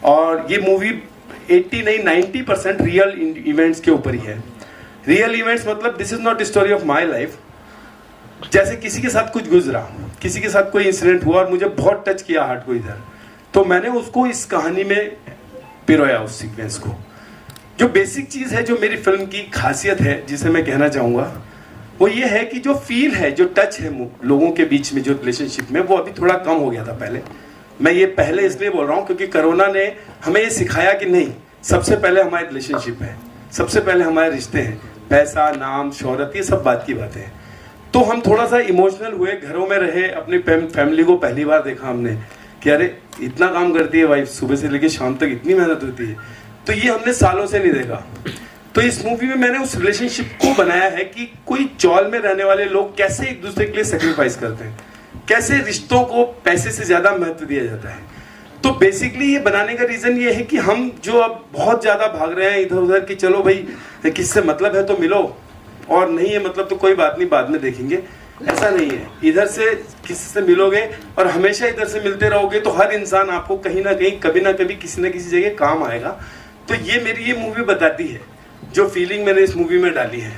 और ये मूवी 80 नहीं 90% रियल इवेंट्स के ऊपर ही है। रियल इवेंट्स मतलब this is not story of my life. जैसे किसी के साथ कुछ गुजरा, किसी के साथ कोई इंसिडेंट हुआ और मुझे बहुत टच किया हार्ट को इधर, तो मैंने उसको इस कहानी में पिरोया, उस सीक्वेंस को। जो बेसिक चीज़ है, जो मेरी फिल्म की खासियत है, जिसे मैं कहना चाहूँगा, वो ये है कि जो फील है, जो टच है लोगों के बीच में, जो रिलेशनशिप में, वो अभी थोड़ा कम हो गया था पहले। मैं ये पहले इसलिए बोल रहा हूँ क्योंकि कोरोना ने हमें ये सिखाया कि नहीं, सबसे पहले हमारे रिलेशनशिप है, सबसे पहले हमारे रिश्ते हैं, पैसा, नाम, शोहरत, ये सब बात की बातें हैं। तो हम थोड़ा सा इमोशनल हुए, घरों में रहे, अपनी फैमिली को पहली बार देखा हमने कि अरे इतना काम करती है वाइफ, सुबह से लेकर शाम तक इतनी मेहनत होती है। तो ये हमने सालों से नहीं देखा। तो इस मूवी में मैंने उस रिलेशनशिप को बनाया है कि कोई चौल में रहने वाले लोग कैसे एक दूसरे के लिए सेक्रीफाइस करते हैं, कैसे रिश्तों को पैसे से ज्यादा महत्व दिया जाता है। तो बेसिकली ये बनाने का रीजन ये है कि हम जो अब बहुत ज्यादा भाग रहे हैं इधर उधर कि चलो भाई किससे मतलब है तो मिलो, और नहीं है मतलब तो कोई बात नहीं, बाद में देखेंगे, ऐसा नहीं है। इधर से किसी से मिलोगे और हमेशा इधर से मिलते रहोगे तो हर इंसान आपको कहीं ना कहीं, कभी ना कभी, किसी ना किसी जगह काम आएगा। तो ये मेरी ये मूवी बताती है, जो फीलिंग मैंने इस मूवी में डाली है।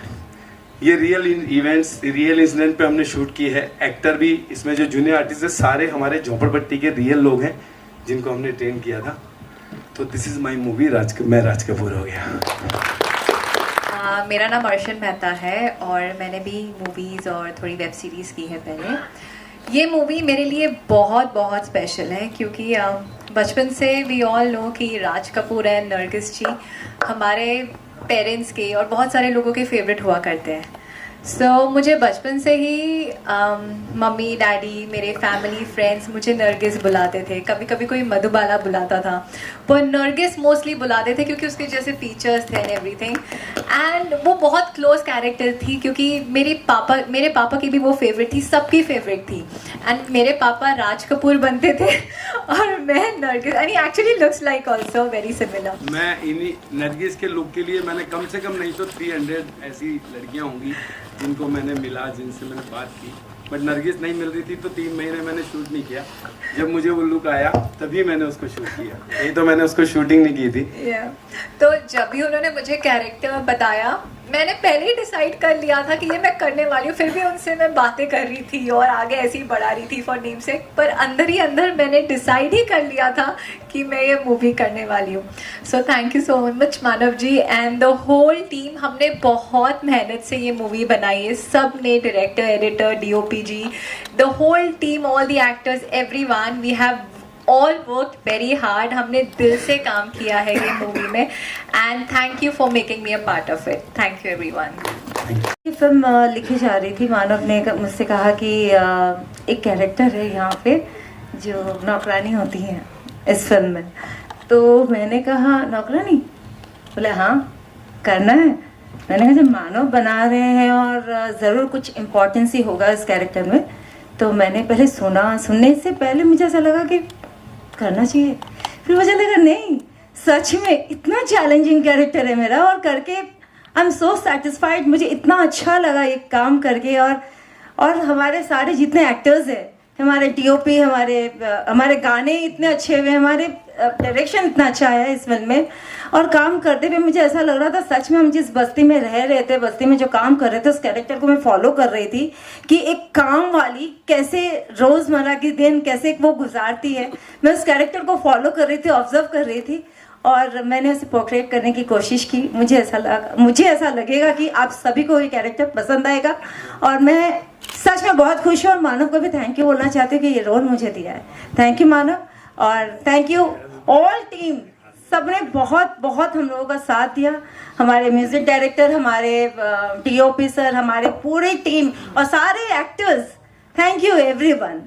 ये रियल इवेंट्स, रियल इंसिडेंट पे हमने शूट की है। एक्टर भी इसमें जो जूनियर आर्टिस्ट है सारे हमारे झोपड़पट्टी के रियल लोग हैं जिनको हमने ट्रेन किया था। तो दिस इज माई मूवी मैं राज कपूर हो गया। मेरा नाम अर्शन मेहता है और मैंने भी मूवीज़ और थोड़ी वेब सीरीज़ की है पहले। ये मूवी मेरे लिए बहुत बहुत स्पेशल है क्योंकि बचपन से वी ऑल नो कि राज कपूर एंड नरगिस जी हमारे पेरेंट्स के और बहुत सारे लोगों के फेवरेट हुआ करते हैं। मुझे बचपन से ही मम्मी डैडी, मेरे फैमिली फ्रेंड्स मुझे नरगिस बुलाते थे। कभी कभी कोई मधुबाला बुलाता था, पर नरगिस मोस्टली बुलाते थे क्योंकि उसके जैसे फीचर्स थे एंड एवरीथिंग। एंड वो बहुत क्लोज कैरेक्टर थी क्योंकि मेरे पापा की भी वो फेवरेट थी, सबकी फेवरेट थी। एंड मेरे पापा राज कपूर बनते थे और मैं Nargis, and actually looks like also very similar. मैं इन्हीं नरगिस के लुक के लिए मैंने कम से कम नहीं तो 300 ऐसी लड़कियां होंगी जिनको मैंने मिला, जिनसे मैंने बात की, बट नरगिस नहीं मिल रही थी। तो 3 महीने मैंने शूट नहीं किया। जब मुझे वो लुक आया तभी मैंने उसको शूट किया, नहीं तो मैंने उसको शूटिंग नहीं की थी। तो जब भी उन्होंने मुझे कैरेक्टर बताया, मैंने पहले ही डिसाइड कर लिया था कि ये मैं करने वाली हूँ। फिर भी उनसे मैं बातें कर रही थी और आगे ऐसे ही बढ़ा रही थी फॉर नेम सेक, पर अंदर ही अंदर मैंने डिसाइड ही कर लिया था कि मैं ये मूवी करने वाली हूँ। So thank you so much Manav ji and the whole team. हमने बहुत मेहनत से ये मूवी बनाई है, सब ने, director, editor, DOP ji, the whole team, all the actors, everyone, we have all work very hard. हमने दिल से काम किया है ये मूवी में and thank you for making me a part of it. Thank you everyone. ये फिल्म लिखी जा रही थी, मानव ने मुझसे कहा कि एक कैरेक्टर है यहाँ पे जो नौकरानी होती हैं इस फिल्म में। तो मैंने कहा नौकरानी? बोले हाँ करना है। मैंने कहा जब मानव बना रहे हैं और ज़रूर कुछ इम्पोर्टेंस ही होगा इस कैरेक्टर में। तो मैंने पहले सुनने से पहले मुझे ऐसा लगा कि करना चाहिए, फिर मुझे लगा नहीं, सच में इतना चैलेंजिंग कैरेक्टर है मेरा और करके आई एम सो सेटिस्फाइड। मुझे इतना अच्छा लगा ये काम करके। और हमारे सारे जितने एक्टर्स हैं, हमारे DOP, हमारे गाने इतने अच्छे हुए, हमारे डायरेक्शन इतना अच्छा है इस फिल्म में। और काम करते हुए मुझे ऐसा लग रहा था सच में हम जिस बस्ती में रह रहे थे, बस्ती में जो काम कर रहे थे, उस कैरेक्टर को मैं फॉलो कर रही थी कि एक काम वाली कैसे रोज़मर्रा की दिन कैसे वो गुजारती है। मैं उस कैरेक्टर को फॉलो कर रही थी, ऑब्जर्व कर रही थी और मैंने उसे पोर्ट्रेट करने की कोशिश की। मुझे ऐसा लगेगा कि आप सभी को ये कैरेक्टर पसंद आएगा और मैं सच में बहुत खुश हूँ। और मानव को भी थैंक यू बोलना चाहती हूँ कि ये रोल मुझे दिया है। थैंक यू मानव और थैंक यू ऑल टीम। सबने बहुत बहुत हम लोगों का साथ दिया, हमारे म्यूजिक डायरेक्टर, हमारे DOP सर, हमारे पूरी टीम और सारे एक्टर्स। Thank you everyone.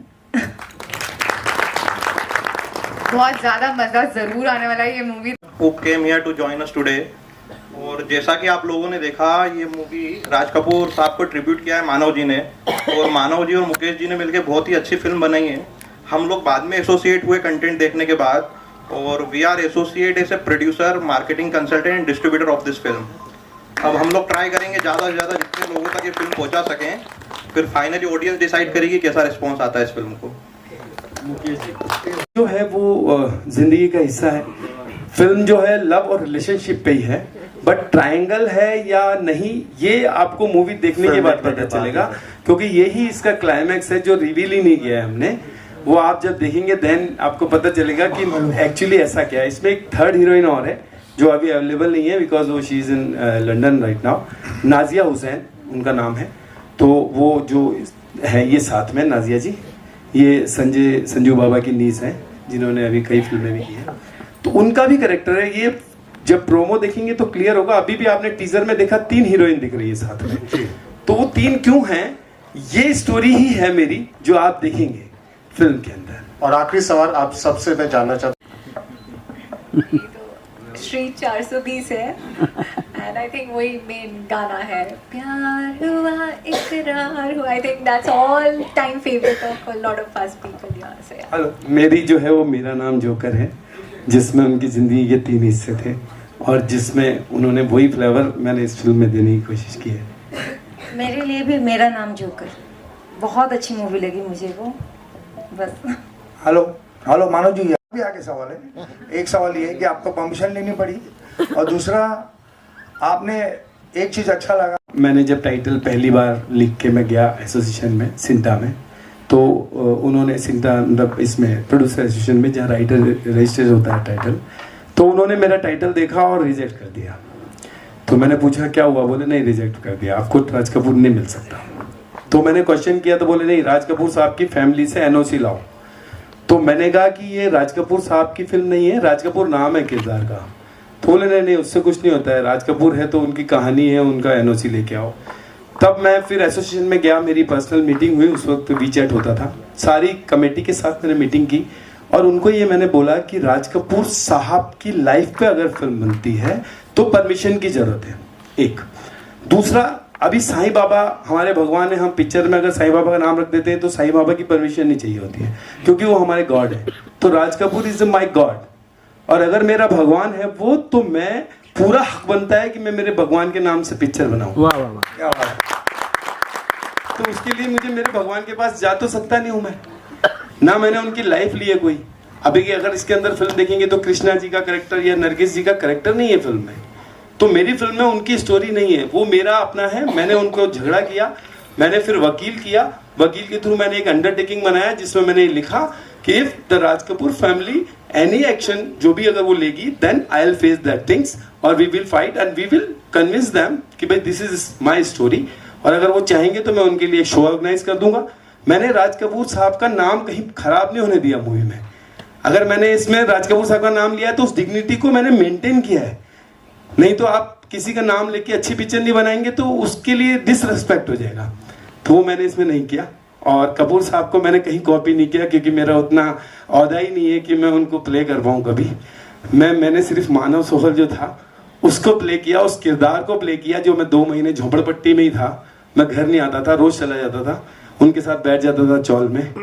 बहुत ज़्यादा मज़ा ज़रूर आने वाला है ये movie. Who came here to join us today। और जैसा कि आप लोगों ने देखा, ये मूवी राज कपूर साहब को ट्रिब्यूट किया है मानव जी ने, और मानव जी और मुकेश जी ने मिलकर बहुत ही अच्छी फिल्म बनाई है। हम लोग बाद में एसोसिएट हुए कंटेंट देखने के बाद, और we are associate as a producer, marketing consultant and distributor of this film. अब हम लोग ट्राई करेंगे ज़्यादा से ज़्यादा जितने लोगों तक ये फिल्म पहुंचा सकें, फिर फाइनली ऑडियंस डिसाइड करेगी कैसा रिस्पॉन्स आता है इस फिल्म को। जो है वो जिंदगी का हिस्सा है। फिल्म जो है लव और रिलेशनशिप पे ही है, बट ट्रायंगल है या नहीं ये आपको मूवी देखने के बाद पता चलेगा, क्योंकि यही इसका क्लाइमैक्स है जो रिवील ही नहीं किया है हमने। वो आप जब देखेंगे देन आपको पता चलेगा कि एक्चुअली ऐसा क्या है। इसमें एक थर्ड हीरोइन और है जो अभी अवेलेबल नहीं है बिकॉज वो she is in London right now. Nazia Hussain उनका नाम है। तो वो जो है ये साथ में नाजिया जी, ये संजू बाबा की नीस हैं जिन्होंने अभी कई फिल्में भी की हैं। तो उनका भी कैरेक्टर है। ये जब प्रोमो देखेंगे तो क्लियर होगा। अभी भी आपने टीजर में देखा 3 हीरोइन दिख रही है साथ में। तो वो 3 क्यों हैं, ये स्टोरी ही है मेरी जो आप देखेंगे फिल्म के अंदर। और आखिरी सवाल आप सबसे मैं जानना चाहता श्री 420 है एंड आई थिंक वही मेन गाना है, प्यार हुआ इकरार हुआ। I think that's all time favourite of a lot of us people यहाँ से। हेलो, मेरी जो है वो मेरा नाम जोकर है, जिसमें उनकी जिंदगी के 3 हिस्से थे और जिसमें उन्होंने वही फ्लेवर मैंने इस फिल्म में देने की कोशिश की है। मेरे लिए भी मेरा नाम जोकर, बहुत अच्छी मूवी लगी मुझे वो, बस। हेलो मानव जी, भी आगे सवाल है। एक सवाल ये है कि आपको परमिशन लेनी पड़ी, और दूसरा आपने एक चीज अच्छा लगा, मैंने जब टाइटल पहली बार लिख के मैं गया एसोसिएशन में सिंटा में, तो उन्होंने सिंटा मतलब इसमें प्रोड्यूसर एसोसिएशन में जहाँ राइटर रजिस्टर होता है टाइटल, तो उन्होंने मेरा टाइटल देखा और रिजेक्ट कर दिया। तो मैंने पूछा क्या हुआ, बोले नहीं रिजेक्ट कर दिया, आपको राज कपूर नहीं मिल सकता। तो मैंने क्वेश्चन किया तो बोले नहीं, राज कपूर साहब की फैमिली से एनओसी लाओ। तो मैंने कहा कि ये राज कपूर साहब की फिल्म नहीं है, राज कपूर नाम है किरदार का। तो बोले नहीं उससे कुछ नहीं होता है, राज कपूर है तो उनकी कहानी है, उनका एनओसी लेके आओ। तब मैं फिर एसोसिएशन में गया, मेरी पर्सनल मीटिंग हुई, उस वक्त वीचैट होता था, सारी कमेटी के साथ मैंने मीटिंग की और उनको ये मैंने बोला कि राज कपूर साहब की लाइफ पे अगर फिल्म बनती है तो परमिशन की जरूरत है, एक। दूसरा, अभी साईं बाबा हमारे भगवान है, हम पिक्चर में अगर साईं बाबा का नाम रख देते हैं तो साईं बाबा की परमिशन नहीं चाहिए होती है क्योंकि वो हमारे गॉड है। तो Raj Kapoor is my God, और अगर मेरा भगवान है वो, तो मैं पूरा हक बनता है कि मैं मेरे भगवान के नाम से पिक्चर बनाऊं। वाह वाह वाह, क्या बात है। तो उसके लिए मुझे मेरे भगवान के पास जा तो सकता नहीं हूं मैं, ना मैंने उनकी लाइफ ली है कोई। अभी की अगर इसके अंदर फिल्म देखेंगे तो कृष्णा जी का कैरेक्टर या नरगिस जी का कैरेक्टर नहीं है फिल्म में। तो मेरी फिल्म में उनकी स्टोरी नहीं है, वो मेरा अपना है। मैंने उनको झगड़ा किया, मैंने फिर वकील किया, वकील के थ्रू मैंने एक अंडरटेकिंग बनाया जिसमें मैंने लिखा कि if the Raj Kapoor family any action जो भी अगर वो लेगी, then I will face that things और we will fight and we will convince them कि भाई दिस इज माई स्टोरी। और अगर वो चाहेंगे तो मैं उनके लिए शो ऑर्गेनाइज कर दूंगा। मैंने राज कपूर साहब का नाम कहीं खराब नहीं होने दिया मूवी में। अगर मैंने इसमें राज कपूर साहब का नाम लिया है तो उस डिग्निटी को मैंने मेंटेन किया है। नहीं तो आप किसी का नाम लेके अच्छी पिक्चर नहीं बनाएंगे तो उसके लिए डिसरिस्पेक्ट हो जाएगा। तो वो मैंने इसमें नहीं किया, और कपूर साहब को मैंने कहीं कॉपी नहीं किया क्योंकि मेरा उतना औहदा ही नहीं है कि मैं उनको प्ले कर पाऊँ कभी। मैंने सिर्फ मानव सोहल जो था उसको प्ले किया, उस किरदार को प्ले किया जो मैं 2 महीने झोपड़पट्टी में ही था। मैं घर नहीं आता था, रोज चला जाता था, उनके साथ बैठ जाता था चौल में,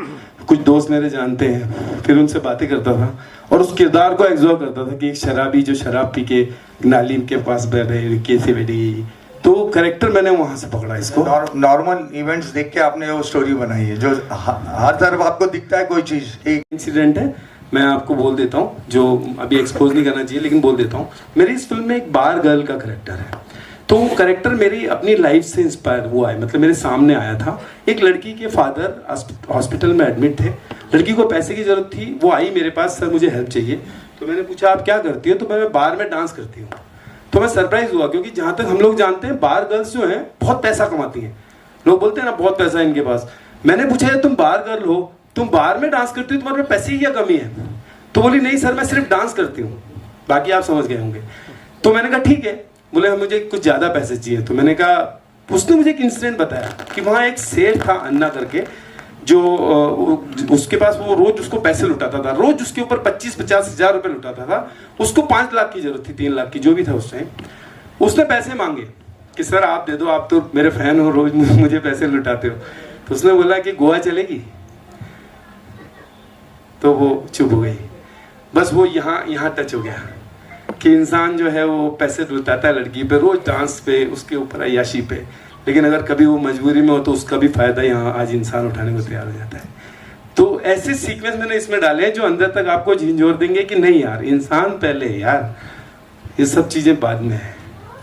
कुछ दोस्त मेरे जानते हैं, फिर उनसे बातें करता था और उस किरदार को एग्जॉर्व करता था कि एक शराबी जो शराब पी के नाली के पास बैठे कैसे बैठेगी। तो कैरेक्टर मैंने वहां से पकड़ा इसको। नॉर्मल इवेंट्स देख के आपने वो स्टोरी बनाई है जो हर तरफ आपको दिखता है कोई चीज। एक इंसिडेंट है, मैं आपको बोल देता हूँ, जो अभी एक्सपोज नहीं करना चाहिए लेकिन बोल देता हूँ। मेरी इस फिल्म में एक बार गर्ल का कैरेक्टर है। तो वो कैरेक्टर मेरी अपनी लाइफ से इंस्पायर हुआ है, मतलब मेरे सामने आया था। एक लड़की के फादर हॉस्पिटल में एडमिट थे, लड़की को पैसे की जरूरत थी, वो आई मेरे पास, सर मुझे हेल्प चाहिए। तो मैंने पूछा आप क्या करती हो, तो मैं बार में डांस करती हूँ। तो मैं सरप्राइज हुआ क्योंकि जहाँ तक हम लोग जानते हैं बार गर्ल्स जो हैं बहुत पैसा कमाती हैं, लोग बोलते हैं ना बहुत पैसा है इनके पास। मैंने पूछा तुम बार गर्ल हो, तुम बार में डांस करती हो, तुम्हारे पैसे की क्या कमी है? तो बोली नहीं सर मैं सिर्फ डांस करती हूँ, बाकी आप समझ गए होंगे। तो मैंने कहा ठीक है, बोले मुझे कुछ ज्यादा पैसे चाहिए। तो मैंने कहा, उसने मुझे एक इंसिडेंट बताया कि वहाँ एक सेठ था अन्ना करके, जो उसके पास वो रोज उसको पैसे लुटाता था, रोज उसके ऊपर 25-50 हज़ार रुपए लुटाता था। उसको 5 लाख की जरूरत थी, 3 लाख की जो भी था उस टाइम। उसने पैसे मांगे कि सर आप दे दो, आप तो मेरे फैन हो, रोज मुझे पैसे लुटाते हो। तो उसने बोला कि गोवा चलेगी? तो वो चुप हो गई। बस वो यहाँ टच हो गया कि इंसान जो है वो पैसे लुटाता है लड़की पे, रोज डांस पे, उसके ऊपर अय्याशी पे, लेकिन अगर कभी वो मजबूरी में हो तो उसका भी फायदा यहाँ आज इंसान उठाने को तैयार हो जाता है। तो ऐसे सीक्वेंस मैंने इसमें डाले हैं जो अंदर तक आपको झिंझोर देंगे कि नहीं यार, इंसान पहले यार, ये सब चीजें बाद में है,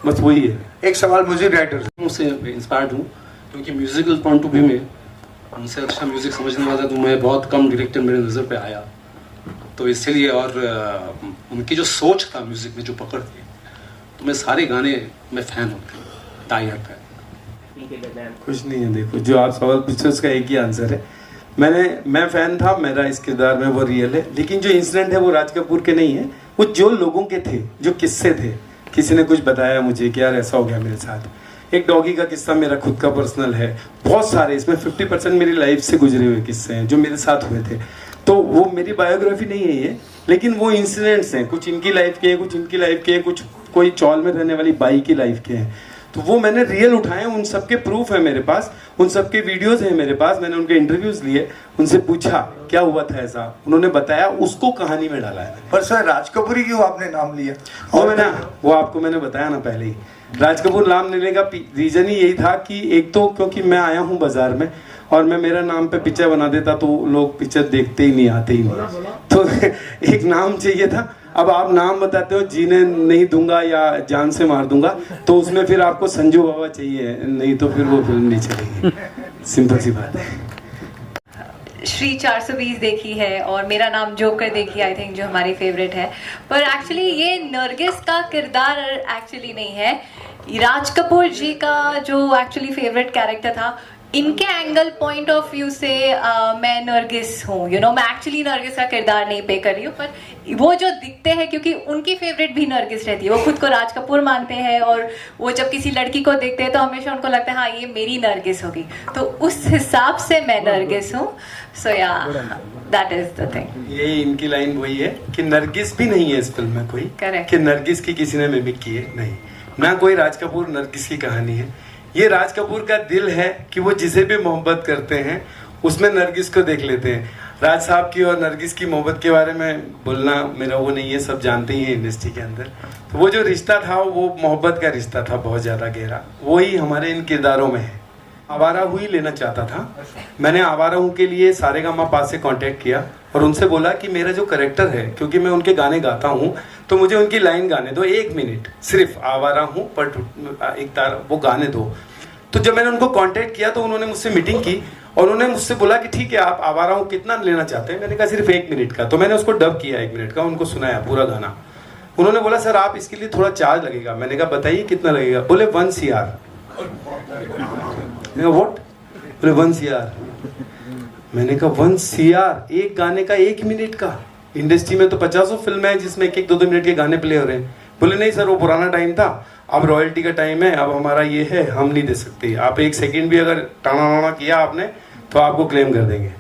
बस वही है। एक सवाल म्यूजिक डायरेक्टर से। उनसे इंस्पायर्ड हूँ क्योंकि म्यूजिकल पॉइंट ऑफ व्यू में उनसे अच्छा म्यूजिक समझने वाला तो मैं बहुत कम डायरेक्टर मेरे नज़र पे आया, तो इसलिए और उनकी जो सोच था म्यूजिक में, जो पकड़ थी, तो मैं सारे गाने में फ़ैन हूँ, डाई हार्ड फैन। कुछ नहीं है, देखो जो आप सवाल पूछते उसका एक ही आंसर है। मैं फैन था, मेरा इस किरदार में वो रियल है, लेकिन जो इंसिडेंट है वो राज कपूर के नहीं है, वो जो लोगों के थे, जो किस्से थे। किसी ने कुछ बताया मुझे कि यार ऐसा हो गया मेरे साथ। एक डॉगी का किस्सा मेरा खुद का पर्सनल है, बहुत सारे, इसमें 50% मेरी लाइफ से गुजरे हुए किस्से हैं जो मेरे साथ हुए थे। तो वो मेरी बायोग्राफी नहीं है ये, लेकिन वो इंसिडेंट्स हैं, कुछ इनकी लाइफ के हैं, कुछ इनकी लाइफ के हैं, कुछ कोई चौल में रहने वाली बाई की लाइफ के हैं। तो वो मैंने रियल उठाए, उन सबके प्रूफ है मेरे पास, उन सबके वीडियोस हैं मेरे पास। मैंने उनके इंटरव्यूज लिए, उनसे पूछा क्या हुआ था ऐसा, उन्होंने बताया, उसको कहानी में डाला है। पर सर राज कपूर ही क्यों आपने नाम लिया? वो आपको मैंने बताया ना पहले ही, राज कपूर नाम लेने का रीजन ही यही था कि एक तो क्योंकि मैं आया हूँ बाजार में, और मैं मेरा नाम पे पिक्चर बना देता तो लोग पिक्चर देखते ही नहीं, आते ही नहीं, तो एक नाम चाहिए था। अब आप नाम बताते हो, जीने नहीं दूंगा या जान से मार दूंगा, तो उसमें फिर आपको संजू बाबा चाहिए, नहीं तो फिर वो फिल्म नहीं चलेगी। सिंपल सी बात है। श्री 420 देखी है और मेरा नाम जोकर देखी, आई थिंक, जो हमारी फेवरेट है। पर एक्चुअली ये नरगिस का किरदार एक्चुअली नहीं है, राज कपूर जी का जो एक्चुअली फेवरेट कैरेक्टर था, इनके एंगल पॉइंट ऑफ व्यू से मैं नरगिस हूँ। मैं एक्चुअली नरगिस का किरदार नहीं प्ले कर रही हूँ, पर वो जो दिखते हैं, क्योंकि उनकी फेवरेट भी नरगिस रहती है, वो खुद को राज कपूर मानते हैं, और वो जब किसी लड़की को देखते हैं तो हमेशा उनको लगता है हाँ ये मेरी नरगिस होगी, तो उस हिसाब से मैं नरगिस हूँ। सो या दैट इज द थिंग। ये इनकी लाइन वही है कि नरगिस भी नहीं है इस फिल्म में कोई, Correct. कि नरगिस की किसी ने मिमिक की है, नहीं, ना कोई राज कपूर नरगिस की कहानी है। ये राज कपूर का दिल है कि वो जिसे भी मोहब्बत करते हैं उसमें नरगिस को देख लेते हैं। राज साहब की और नरगिस की मोहब्बत के बारे में बोलना मेरा वो नहीं है, सब जानते ही हैं इंडस्ट्री के अंदर। तो वो जो रिश्ता था वो मोहब्बत का रिश्ता था, बहुत ज़्यादा गहरा, वही हमारे इन किरदारों में है। आवारा हुई लेना चाहता था मैंने, आवारा हूँ के लिए सारेगामा से कांटेक्ट किया और उनसे बोला कि मेरा जो करेक्टर है, क्योंकि मैं उनके गाने गाता हूँ, तो मुझे उनकी लाइन गाने दो, 1 मिनट सिर्फ, आवारा हूँ पर एक तार, वो गाने दो। तो जब मैंने उनको कांटेक्ट किया तो उन्होंने मुझसे मीटिंग की और उन्होंने मुझसे बोला कि ठीक है आप आवारा हूँ कितना लेना चाहते हैं। मैंने कहा सिर्फ 1 मिनट का। तो मैंने उसको डब किया 1 मिनट का, उनको सुनाया पूरा गाना। उन्होंने बोला सर आप इसके लिए थोड़ा चार्ज लगेगा। मैंने कहा बताइए कितना लगेगा। बोले 1 CR। व्हाट? बोले 1 CR। मैंने कहा 1 CR एक गाने का, 1 मिनट का? इंडस्ट्री में तो 50 फिल्म है जिसमें 1-2 मिनट के गाने प्ले हो रहे हैं। बोले नहीं सर वो पुराना टाइम था, अब रॉयल्टी का टाइम है, अब हमारा ये है, हम नहीं दे सकते। आप 1 सेकंड भी अगर टाना किया आपने तो आपको क्लेम कर देंगे।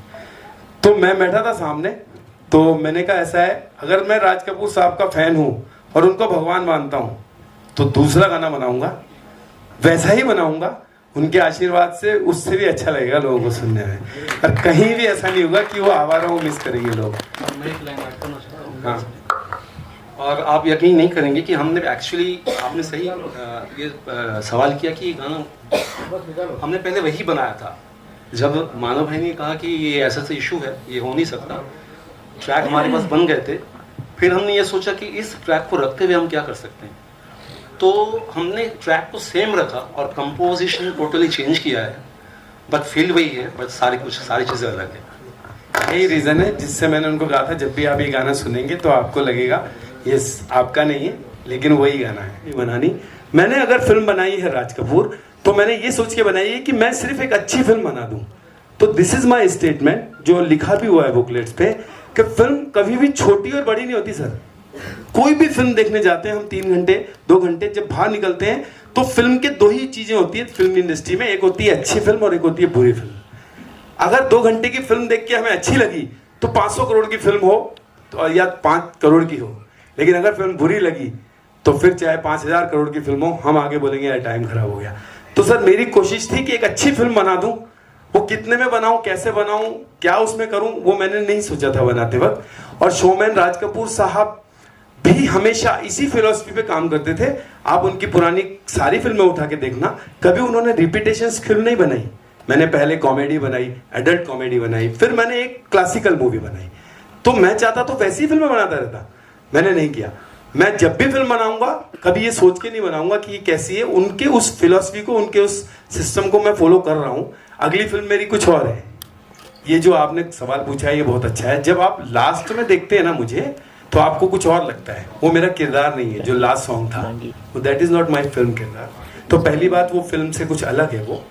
तो मैं बैठा था सामने, तो मैंने कहा ऐसा है, अगर मैं राज कपूर साहब का फैन हूँ और उनको भगवान मानता हूँ तो दूसरा गाना बनाऊंगा, वैसा ही बनाऊंगा, उनके आशीर्वाद से, उससे भी अच्छा लगेगा लोगों को सुनने में। और कहीं भी ऐसा नहीं होगा कि वो आवारा वो मिस करेंगे लोग। हाँ, और आप यकीन नहीं करेंगे कि हमने एक्चुअली, आपने सही ये सवाल किया कि गाना हमने पहले वही बनाया था। जब मानव भाई ने कहा कि ये ऐसा सा इशू है, ये हो नहीं सकता, ट्रैक हमारे पास बन गए थे, फिर हमने ये सोचा कि इस ट्रैक को रखते हुए हम क्या कर सकते हैं। तो हमने ट्रैक को सेम रखा और कंपोजिशन टोटली चेंज किया है, बट फील वही है, बट सारी चीज़ें अलग है। यही रीज़न है जिससे मैंने उनको कहा था जब भी आप ये गाना सुनेंगे तो आपको लगेगा ये आपका नहीं है, लेकिन वही गाना है। बनानी मैंने अगर फिल्म बनाई है राज कपूर, तो मैंने ये सोच के बनाई है कि मैं सिर्फ एक अच्छी फिल्म बना दूं। तो दिस इज माय स्टेटमेंट, जो लिखा भी हुआ है बुकलेट्स पे, कि फिल्म कभी भी छोटी और बड़ी नहीं होती सर। कोई भी फिल्म देखने जाते हैं हम 3 घंटे 2 घंटे, जब बाहर निकलते हैं तो फिल्म के 2 ही चीजें होती है फिल्म इंडस्ट्री में, एक होती है अच्छी फिल्म और एक होती है बुरी फिल्म। अगर 2 घंटे की फिल्म देख के हमें अच्छी लगी तो 500 करोड़ की फिल्म हो तो या 5 करोड़ की हो, लेकिन अगर फिल्म बुरी लगी तो फिर चाहे 5000 करोड़ की फिल्म हो, हम आगे बोलेंगे यार टाइम खराब हो गया। तो सर मेरी कोशिश थी कि एक अच्छी फिल्म बना दूं, वो कितने में बनाऊं, कैसे बनाऊं, क्या उसमें करूं, वो मैंने नहीं सोचा था बनाते वक्त। और शोमैन राज कपूर साहब भी हमेशा इसी फिलॉसफी पे काम करते थे। आप उनकी पुरानी सारी फिल्में उठा के देखना, कभी उन्होंने रिपीटेशन फिल्म नहीं बनाई, मैंने पहले कॉमेडी बनाई, एडल्ट कॉमेडी बनाई, फिर मैंने एक क्लासिकल मूवी बनाई। तो मैं चाहता तो वैसी फिल्में बनाता रहता, मैंने नहीं किया। मैं जब भी फिल्म बनाऊंगा कभी ये सोच के नहीं बनाऊंगा कि ये कैसी है, उनके उस फिलॉसफी को, उनके उस सिस्टम को मैं फॉलो कर रहा हूँ। अगली फिल्म मेरी कुछ और है। ये जो आपने सवाल पूछा है ये बहुत अच्छा है। जब आप लास्ट में देखते हैं ना मुझे, तो आपको कुछ और लगता है, वो मेरा किरदार नहीं है जो लास्ट सॉन्ग था, वो that is not my film किरदार। तो पहली बात, वो फिल्म से कुछ अलग है वो।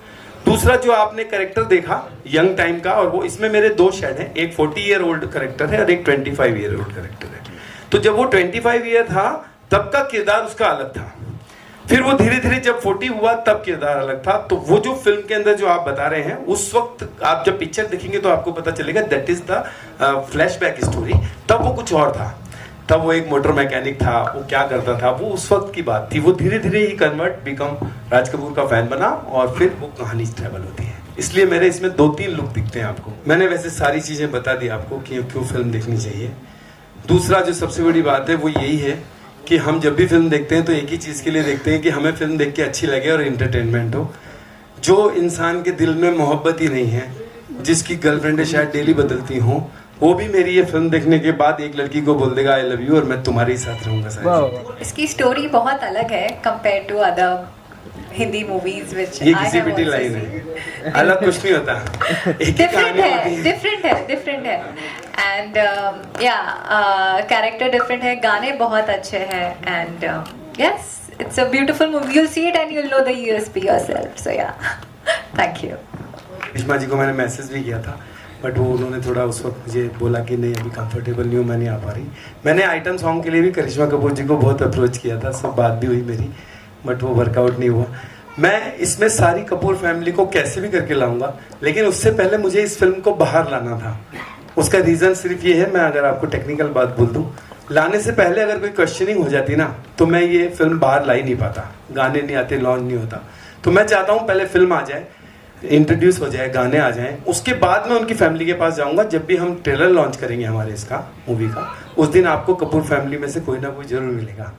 दूसरा, जो आपने कैरेक्टर देखा यंग टाइम का, और वो इसमें मेरे 2 शेड हैं, एक 40 ईयर ओल्ड कैरेक्टर है और एक 25 ईयर ओल्ड कैरेक्टर है। तो जब वो 25 ईयर था तब का किरदार उसका अलग था, फिर वो धीरे धीरे जब 40 हुआ तब किरदार अलग था। तो वो जो फिल्म के अंदर जो आप बता रहे हैं, उस वक्त आप जब पिक्चर देखेंगे तो आपको पता चलेगा that is the flashback story. तब वो कुछ और था, तब वो एक मोटर मैकेनिक था, वो क्या करता था, वो उस वक्त की बात थी। वो धीरे धीरे ही कन्वर्ट बिकम राज कपूर का फैन बना और फिर वो कहानी ट्रैवल होती है। इसलिए मेरे इसमें 2-3 लुक दिखते हैं आपको। मैंने वैसे सारी चीजें बता दी आपको कि क्यों फिल्म देखनी चाहिए। दूसरा जो सबसे बड़ी बात है वो यही है कि हम जब भी फिल्म देखते हैं तो एक ही चीज़ के लिए देखते हैं कि हमें फिल्म देख के अच्छी लगे और एंटरटेनमेंट हो। जो इंसान के दिल में मोहब्बत ही नहीं है, जिसकी गर्लफ्रेंडें शायद डेली बदलती हों, वो भी मेरी ये फिल्म देखने के बाद एक लड़की को बोल देगा आई लव यू और मैं तुम्हारे ही साथ रहूंगा सारी। इसकी स्टोरी बहुत अलग है compare to other Hindi movies which ये किसी भी लाइन है, अलग कुछ नहीं होता, एक ही कहानी होती है। डिफरेंट है एंड या कैरेक्टर डिफरेंट है, गाने बहुत अच्छे हैं and yes it's a beautiful movie, you'll see it and you'll know the USP yourself, so yeah thank you। करिश्मा जी को मैंने मैसेज भी किया था, बट वो उन्होंने थोड़ा उस वक्त मुझे बोला कि नहीं अभी कंफर्टेबल नहीं हूँ, मैं नहीं आ पा रही। मैंने आइटम सॉन्ग के लिए भी करिश्मा कपूर जी को बहुत अप्रोच किया था, सब बात भी हुई मेरी, बट वो वर्कआउट नहीं हुआ। मैं इसमें सारी कपूर फैमिली को कैसे भी करके लाऊंगा, लेकिन उससे पहले मुझे इस फिल्म को बाहर लाना था। उसका रीज़न सिर्फ ये है, मैं अगर आपको टेक्निकल बात बोल दूं, लाने से पहले अगर कोई क्वेश्चनिंग हो जाती ना तो मैं ये फिल्म बाहर ला ही नहीं पाता, गाने नहीं आते, लॉन्च नहीं होता। तो मैं चाहता हूँ पहले फिल्म आ जाए, इंट्रोड्यूस हो जाए, गाने आ जाएं, उसके बाद मैं उनकी फैमिली के पास जाऊंगा। जब भी हम ट्रेलर लॉन्च करेंगे हमारे इसका मूवी का, उस दिन आपको कपूर फैमिली में से कोई ना कोई जरूर मिलेगा।